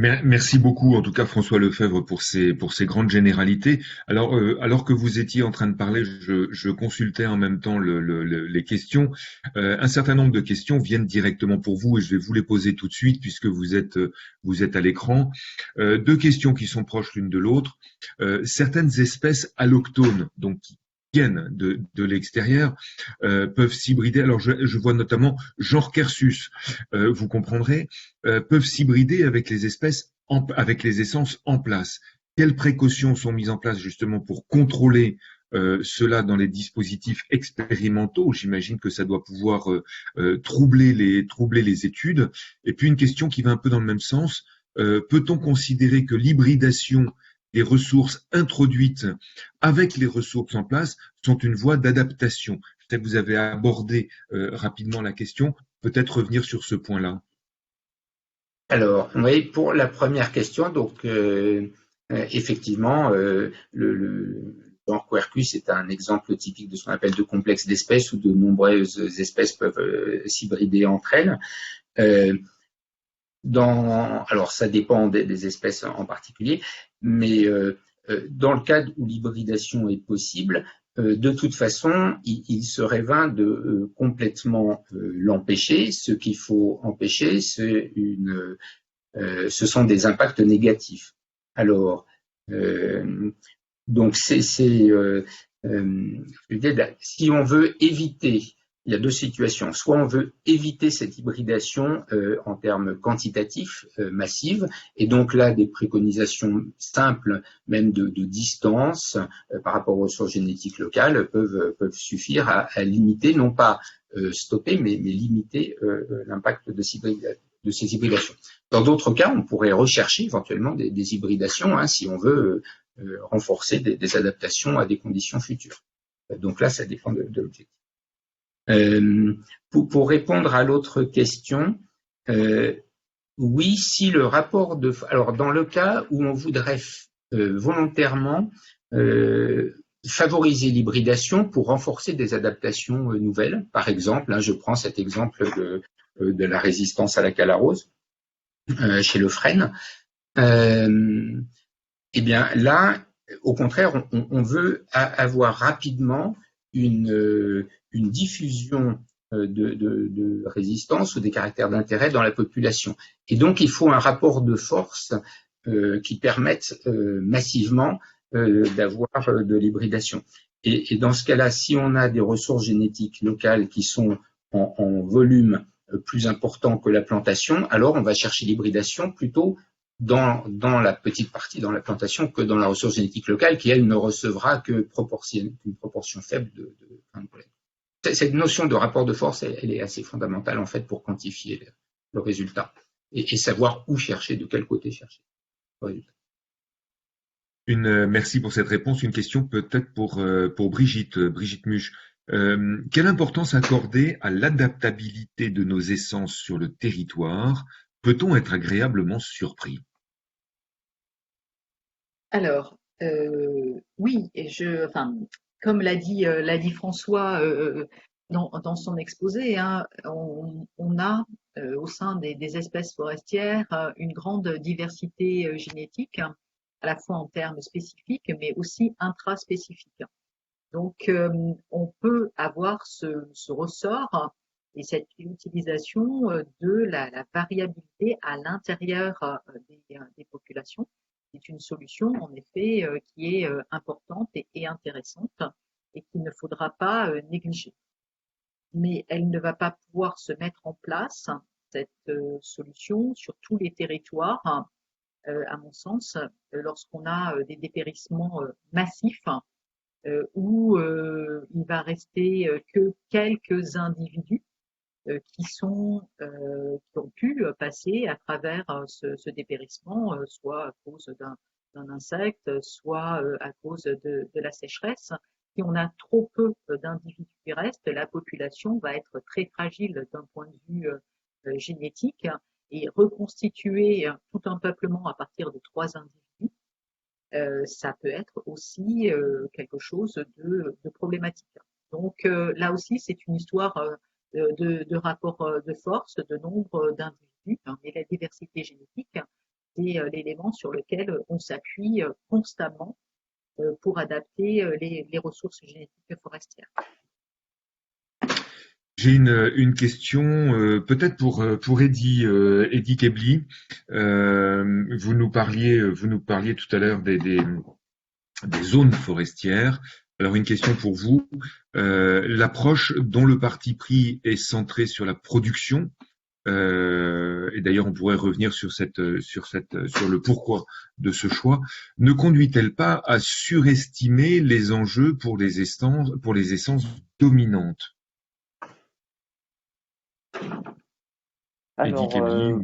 Merci beaucoup, en tout cas, François Lefebvre, pour ces grandes généralités. Alors que vous étiez en train de parler, je consultais en même temps les questions. Un certain nombre de questions viennent directement pour vous et je vais vous les poser tout de suite puisque vous êtes à l'écran. Deux questions qui sont proches l'une de l'autre. Certaines espèces allochtones, donc qui viennent de l'extérieur, peuvent s'hybrider. Alors, je vois notamment genre Quercus. Vous comprendrez peuvent s'hybrider avec les espèces, avec les essences en place. Quelles précautions sont mises en place justement pour contrôler cela dans les dispositifs expérimentaux? J'imagine que ça doit pouvoir troubler les études. Et puis une question qui va un peu dans le même sens. Peut-on considérer que l'hybridation des ressources introduites avec les ressources en place sont une voie d'adaptation? Je sais que vous avez abordé rapidement la question. Peut-être revenir sur ce point-là. Alors, oui, pour la première question, donc effectivement, le genre Quercus est un exemple typique de ce qu'on appelle de complexe d'espèces où de nombreuses espèces peuvent s'hybrider entre elles. Euh, alors, ça dépend des espèces en particulier, mais dans le cas où l'hybridation est possible, de toute façon, il serait vain de complètement l'empêcher. Ce qu'il faut empêcher, ce sont des impacts négatifs. Alors, donc si on veut éviter, il y a deux situations. Soit on veut éviter cette hybridation en termes quantitatifs, massive, et donc là, des préconisations simples, même de distance par rapport aux ressources génétiques locales, peuvent suffire à limiter, non pas stopper, mais limiter l'impact de ces hybridations. Dans d'autres cas, on pourrait rechercher éventuellement des hybridations si on veut renforcer des adaptations à des conditions futures. Donc là, ça dépend de l'objectif. Pour répondre à l'autre question, oui, si le rapport de... Alors, dans le cas où on voudrait volontairement favoriser l'hybridation pour renforcer des adaptations nouvelles, par exemple, je prends cet exemple de la résistance à la calarose chez le frêne, eh bien là, au contraire, on veut avoir rapidement une diffusion de résistance ou des caractères d'intérêt dans la population. Et donc, il faut un rapport de force qui permette massivement d'avoir de l'hybridation. Et dans ce cas-là, si on a des ressources génétiques locales qui sont en volume plus important que la plantation, alors on va chercher l'hybridation plutôt dans la petite partie, dans la plantation, que dans la ressource génétique locale, qui, elle, ne recevra qu'une proportion faible de pollen. Cette notion de rapport de force, elle est assez fondamentale, en fait, pour quantifier le résultat et savoir où chercher, de quel côté chercher le résultat. Merci pour cette réponse. Une question peut-être pour Brigitte Muche. Quelle importance accorder à l'adaptabilité de nos essences sur le territoire? Peut-on être agréablement surpris? Alors, oui, enfin, comme l'a dit François dans son exposé, hein, on a au sein des espèces forestières une grande diversité génétique, hein, à la fois en termes spécifiques, mais aussi intraspécifiques. Donc, on peut avoir ce ressort et cette utilisation de la variabilité à l'intérieur des populations. C'est une solution, en effet, qui est importante et intéressante et qu'il ne faudra pas négliger. Mais elle ne va pas pouvoir se mettre en place, cette solution, sur tous les territoires, à mon sens, lorsqu'on a des dépérissements massifs où il va rester que quelques individus qui ont pu passer à travers ce dépérissement, soit à cause d'un insecte, soit à cause de la sécheresse. Si on a trop peu d'individus qui restent, la population va être très fragile d'un point de vue génétique et reconstituer tout un peuplement à partir de 3 individus, ça peut être aussi quelque chose de problématique. Donc là aussi, c'est une histoire de rapport de force, de nombre d'individus, hein, et la diversité génétique, c'est l'élément sur lequel on s'appuie constamment pour adapter les ressources génétiques forestières. J'ai une question peut-être pour Eddy Kebli. Vous nous parliez tout à l'heure des zones forestières. Alors une question pour vous. L'approche dont le parti pris est centré sur la production, et d'ailleurs on pourrait revenir sur le pourquoi de ce choix, ne conduit-elle pas à surestimer les enjeux pour les essences dominantes? Eddy Alors, Kebli,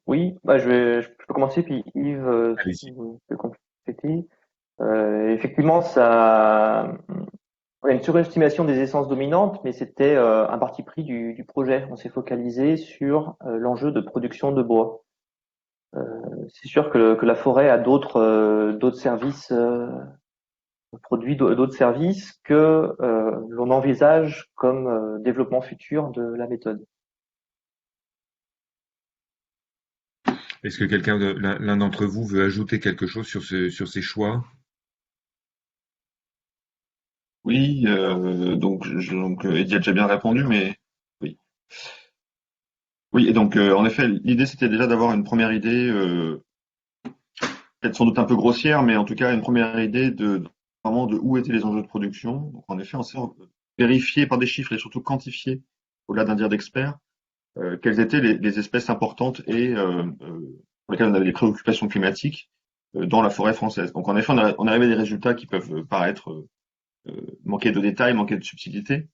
oui, je peux commencer, puis Yves, si allez-y. vous pouvez compléter. Effectivement, ça, il y a une surestimation des essences dominantes, mais c'était un parti pris du projet. On s'est focalisé sur l'enjeu de production de bois. C'est sûr que la forêt a d'autres services, produit d'autres services que l'on envisage comme développement futur de la méthode. Est-ce que l'un d'entre vous veut ajouter quelque chose sur ces choix? Oui, donc Eddie a déjà bien répondu, mais oui. Oui, et donc en effet, l'idée c'était déjà d'avoir une première idée, peut-être sans doute un peu grossière, mais en tout cas une première idée de vraiment de où étaient les enjeux de production. Donc en effet, on s'est vérifié par des chiffres et surtout quantifié, au-delà d'un dire d'experts, quelles étaient les espèces importantes et pour lesquelles on avait des préoccupations climatiques dans la forêt française. Donc en effet, on arrive à des résultats qui peuvent paraître manquer de détails, manquer de subtilité,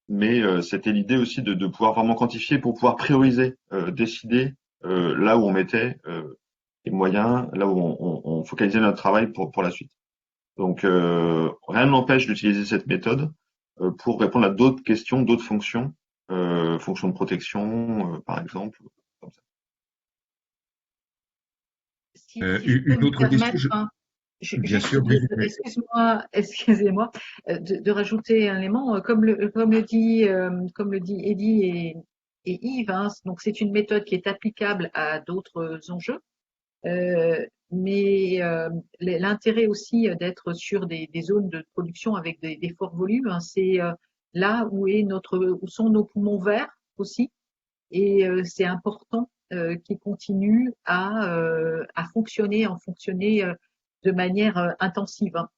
mais c'était l'idée aussi de pouvoir vraiment quantifier pour pouvoir prioriser, décider là où on mettait les moyens, là où on focalisait notre travail pour la suite. Donc rien ne m'empêche d'utiliser cette méthode pour répondre à d'autres questions, d'autres fonctions, fonctions de protection par exemple. Comme ça. Si je peux Une me autre question, permettre, hein, bien juste sûr, Brigitte, excusez-moi, de rajouter un élément, comme le dit Eddy et Yves, hein, donc c'est une méthode qui est applicable à d'autres enjeux, mais l'intérêt aussi d'être sur des zones de production avec des forts volumes, hein, c'est là où sont nos poumons verts aussi, et c'est important qu'ils continuent à fonctionner de manière intensive, hein,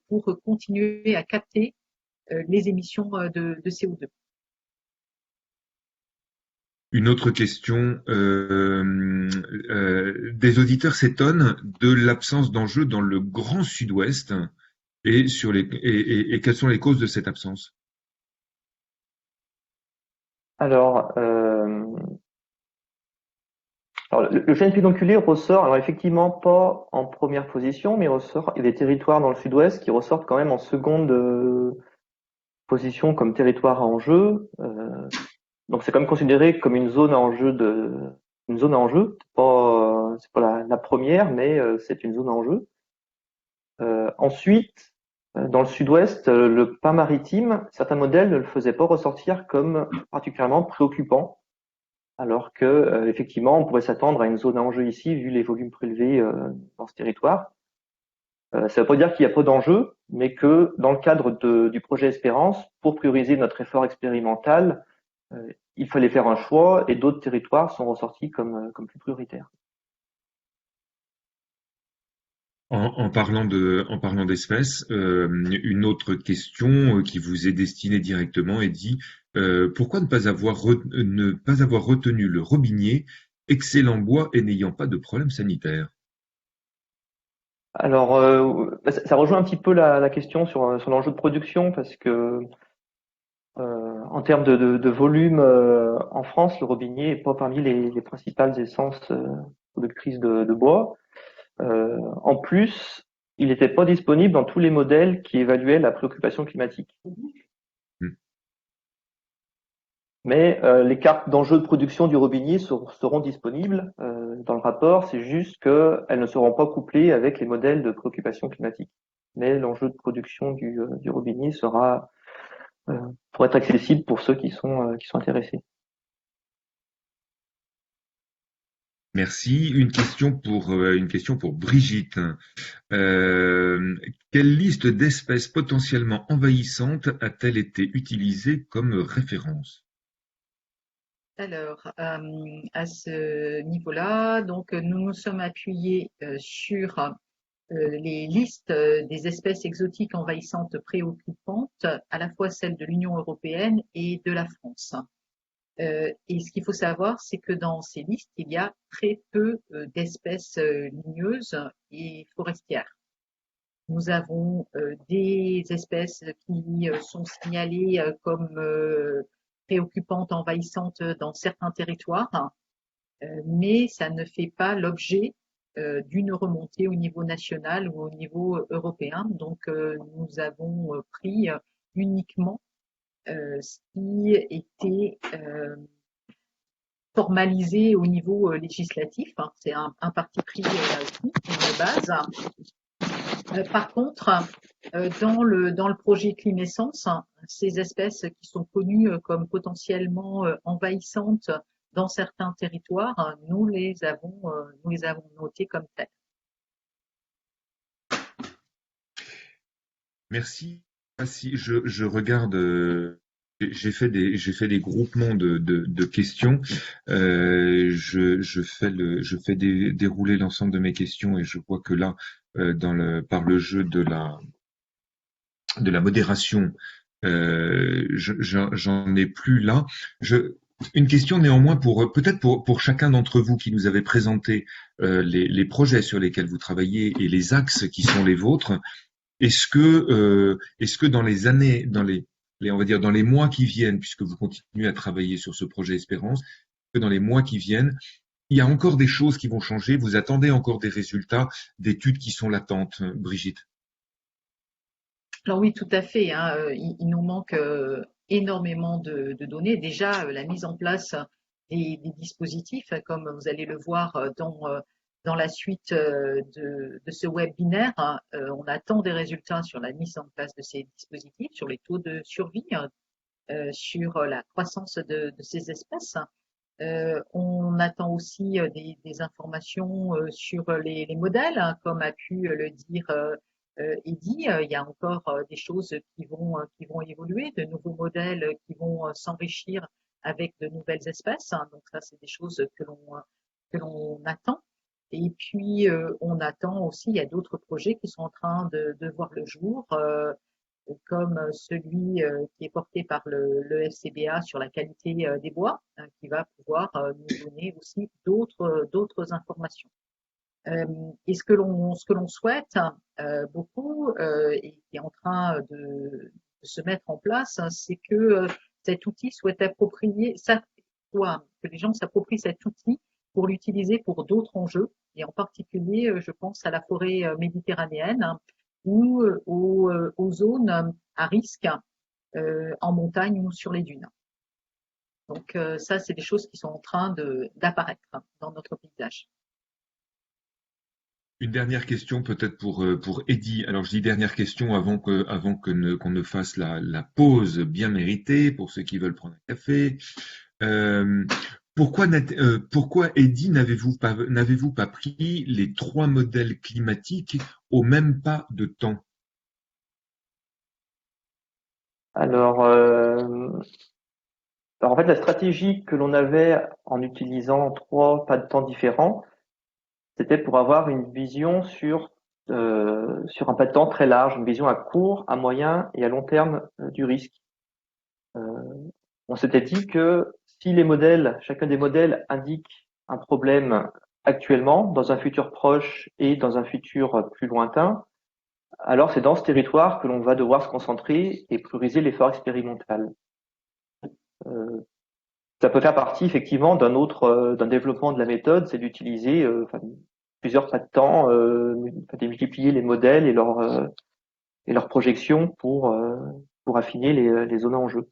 pour continuer à capter les émissions de CO2. une autre question. Des auditeurs s'étonnent de l'absence d'enjeux dans le Grand Sud-Ouest et quelles sont les causes de cette absence? Alors, le chêne pédonculé ressort, alors effectivement pas en première position, mais il y a des territoires dans le sud-ouest qui ressortent quand même en seconde position comme territoire à enjeu. Donc c'est quand même considéré comme une zone à enjeu c'est pas la première, mais c'est une zone à enjeu. Ensuite, dans le sud-ouest, le pin maritime, certains modèles ne le faisaient pas ressortir comme particulièrement préoccupant. Alors que effectivement, on pourrait s'attendre à une zone à enjeu ici, vu les volumes prélevés dans ce territoire. Ça ne veut pas dire qu'il n'y a pas d'enjeu, mais que dans le cadre du projet Espérance, pour prioriser notre effort expérimental, il fallait faire un choix et d'autres territoires sont ressortis comme plus prioritaires. En parlant d'espèces, une autre question qui vous est destinée directement est dit pourquoi ne pas avoir retenu le robinier, excellent bois et n'ayant pas de problème sanitaire? Alors, ça rejoint un petit peu la question sur l'enjeu de production, parce que en termes de volume, en France, le robinier n'est pas parmi les principales essences productrices de bois. En plus, il n'était pas disponible dans tous les modèles qui évaluaient la préoccupation climatique. Hmm. Mais les cartes d'enjeu de production du robinier seront disponibles dans le rapport, c'est juste qu'elles ne seront pas couplées avec les modèles de préoccupation climatique. Mais l'enjeu de production du robinier sera pour être accessible pour ceux qui sont intéressés. Merci. Une question pour Brigitte. Quelle liste d'espèces potentiellement envahissantes a-t-elle été utilisée comme référence? Alors, à ce niveau-là, donc nous nous sommes appuyés sur les listes des espèces exotiques envahissantes préoccupantes, à la fois celles de l'Union européenne et de la France. Et ce qu'il faut savoir, c'est que dans ces listes, il y a très peu d'espèces ligneuses et forestières. Nous avons des espèces qui sont signalées comme préoccupantes, envahissantes dans certains territoires, mais ça ne fait pas l'objet d'une remontée au niveau national ou au niveau européen. Donc, nous avons pris uniquement ce qui était formalisé au niveau législatif. Hein. C'est un parti pris là-dessus, une base. Par contre, dans le projet Climessence, ces espèces qui sont connues comme potentiellement envahissantes dans certains territoires, nous les avons notées comme telles. Merci. Ah, si je regarde, j'ai fait des groupements de questions. Je fais dérouler l'ensemble de mes questions et je vois que là, par le jeu de la modération, j'en ai plus là. Une question néanmoins peut-être pour chacun d'entre vous qui nous avez présenté les projets sur lesquels vous travaillez et les axes qui sont les vôtres. Est-ce que dans les années, on va dire dans les mois qui viennent, puisque vous continuez à travailler sur ce projet Espérance, que dans les mois qui viennent, il y a encore des choses qui vont changer, vous attendez encore des résultats d'études qui sont latentes, Brigitte? Alors oui, tout à fait. Hein, il nous manque énormément de données. Déjà, la mise en place des dispositifs, comme vous allez le voir dans la suite de ce webinaire, hein, on attend des résultats sur la mise en place de ces dispositifs, sur les taux de survie, sur la croissance de ces espèces. On attend aussi des informations sur les modèles, hein, comme a pu le dire Eddy. Il y a encore des choses qui vont évoluer, de nouveaux modèles qui vont s'enrichir avec de nouvelles espèces. Hein. Donc ça, c'est des choses que l'on attend. Et puis, on attend aussi, il y a d'autres projets qui sont en train de voir le jour, comme celui qui est porté par le FCBA sur la qualité des bois, hein, qui va pouvoir nous donner aussi d'autres informations. Et ce que l'on souhaite beaucoup et qui est en train de se mettre en place, hein, c'est que cet outil soit approprié, que les gens s'approprient cet outil pour l'utiliser pour d'autres enjeux, et en particulier, je pense à la forêt méditerranéenne, hein, ou aux zones à risque en montagne ou sur les dunes. Donc ça, c'est des choses qui sont en train d'apparaître dans notre paysage. Une dernière question peut-être pour Eddy. Alors je dis dernière question qu'on ne fasse la pause bien méritée pour ceux qui veulent prendre un café. Euh, pourquoi Eddy n'avez-vous pas pris les 3 modèles climatiques au même pas de temps? Alors, en fait, la stratégie que l'on avait en utilisant 3 pas de temps différents, c'était pour avoir une vision sur un pas de temps très large, une vision à court, à moyen et à long terme du risque. On s'était dit que si chacun des modèles indique un problème actuellement, dans un futur proche et dans un futur plus lointain, alors c'est dans ce territoire que l'on va devoir se concentrer et prioriser l'effort expérimental. Ça peut faire partie effectivement d'un développement de la méthode, c'est d'utiliser plusieurs pas de temps, démultiplier les modèles et leurs projections pour affiner les zones en jeu.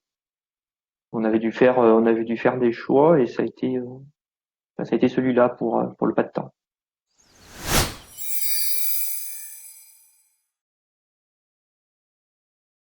On avait dû faire des choix et ça a été celui-là pour le pas de temps.